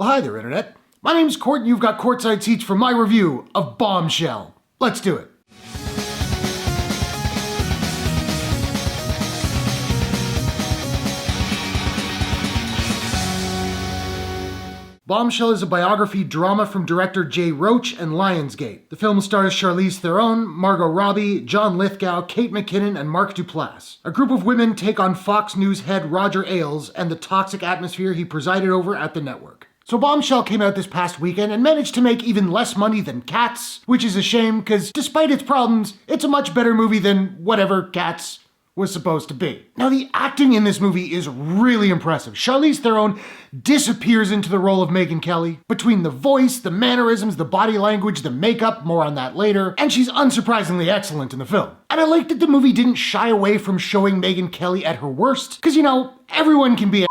Well, hi there, Internet. My name's Court, and you've got courtside seats for my review of Bombshell. Let's do it. Bombshell is a biography drama from director Jay Roach and Lionsgate. The film stars Charlize Theron, Margot Robbie, John Lithgow, Kate McKinnon, and Mark Duplass. A group of women take on Fox News head Roger Ailes and the toxic atmosphere he presided over at the network. So Bombshell came out this past weekend and managed to make even less money than Cats, which is a shame because despite its problems, it's a much better movie than whatever Cats was supposed to be. Now, the acting in this movie is really impressive. Charlize Theron disappears into the role of Megyn Kelly. Between the voice, the mannerisms, the body language, the makeup, more on that later, and she's unsurprisingly excellent in the film. And I like that the movie didn't shy away from showing Megyn Kelly at her worst, because, you know, everyone can be a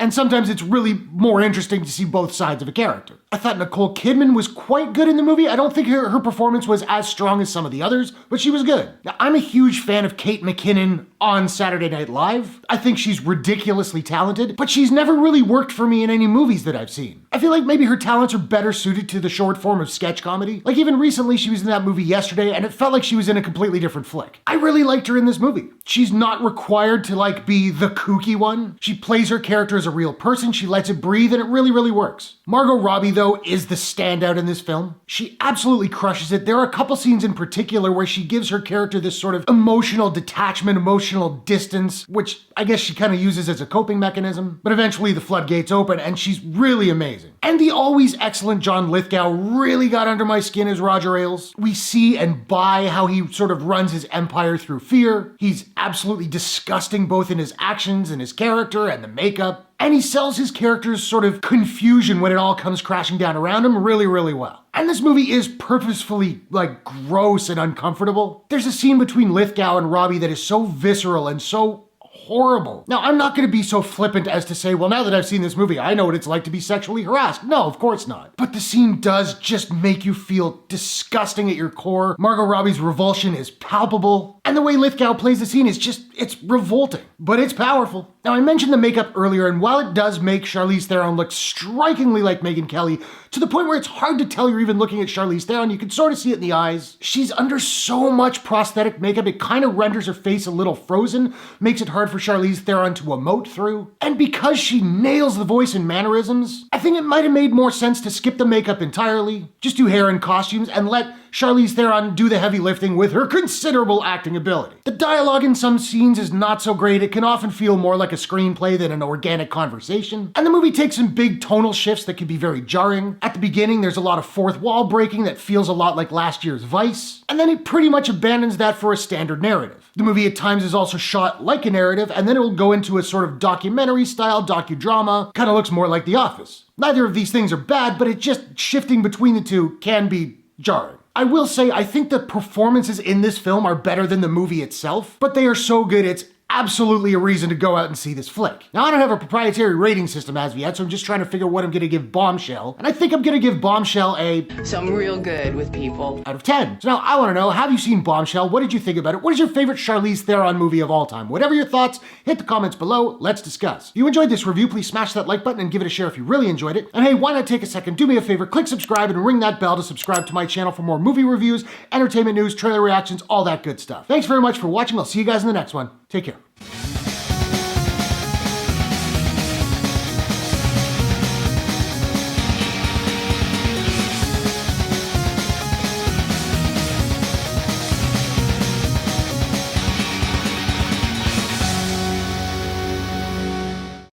and sometimes it's really more interesting to see both sides of a character. I thought Nicole Kidman was quite good in the movie. I don't think her performance was as strong as some of the others, but she was good. Now, I'm a huge fan of Kate McKinnon on Saturday Night Live. I think she's ridiculously talented, but she's never really worked for me in any movies that I've seen. I feel like maybe her talents are better suited to the short form of sketch comedy. Like even recently she was in that movie Yesterday and it felt like she was in a completely different flick. I really liked her in this movie. She's not required to be the kooky one. She plays her character as a real person, she lets it breathe, and it really, really works. Margot Robbie, though, is the standout in this film. She absolutely crushes it. There are a couple scenes in particular where she gives her character this sort of emotional detachment, emotional distance, which I guess she kind of uses as a coping mechanism. But eventually the floodgates open, and she's really amazing. And the always excellent John Lithgow really got under my skin as Roger Ailes. We see and buy how he sort of runs his empire through fear. He's absolutely disgusting both in his actions and his character and the makeup. And he sells his character's sort of confusion when it all comes crashing down around him really, really well. And this movie is purposefully, gross and uncomfortable. There's a scene between Lithgow and Robbie that is so visceral and so horrible. Now, I'm not going to be so flippant as to say, well, now that I've seen this movie, I know what it's like to be sexually harassed. No, of course not. But the scene does just make you feel disgusting at your core. Margot Robbie's revulsion is palpable. And the way Lithgow plays the scene is it's revolting, but it's powerful. Now, I mentioned the makeup earlier, and while it does make Charlize Theron look strikingly like Megyn Kelly, to the point where it's hard to tell you're even looking at Charlize Theron, you can sort of see it in the eyes. She's under so much prosthetic makeup, it kind of renders her face a little frozen, makes it hard for Charlize Theron to emote through. And because she nails the voice and mannerisms, I think it might have made more sense to skip the makeup entirely, just do hair and costumes, and let Charlize Theron do the heavy lifting with her considerable acting ability. The dialogue in some scenes is not so great. It can often feel more like a screenplay than an organic conversation. And the movie takes some big tonal shifts that can be very jarring. At the beginning, there's a lot of fourth wall breaking that feels a lot like last year's Vice. And then it pretty much abandons that for a standard narrative. The movie at times is also shot like a narrative, and then it will go into a sort of documentary style docudrama. Kind of looks more like The Office. Neither of these things are bad, but it just shifting between the two can be jarring. I will say, I think the performances in this film are better than the movie itself, but they are so good it's absolutely a reason to go out and see this flick. Now, I don't have a proprietary rating system as of yet, so I'm just trying to figure out what I'm gonna give Bombshell, and I think I'm gonna give Bombshell So I'm real good with people. out of 10. So now I wanna know, have you seen Bombshell? What did you think about it? What is your favorite Charlize Theron movie of all time? Whatever your thoughts, hit the comments below, let's discuss. If you enjoyed this review, please smash that like button and give it a share if you really enjoyed it. And hey, why not take a second, do me a favor, click subscribe and ring that bell to subscribe to my channel for more movie reviews, entertainment news, trailer reactions, all that good stuff. Thanks very much for watching, I'll see you guys in the next one. Take care.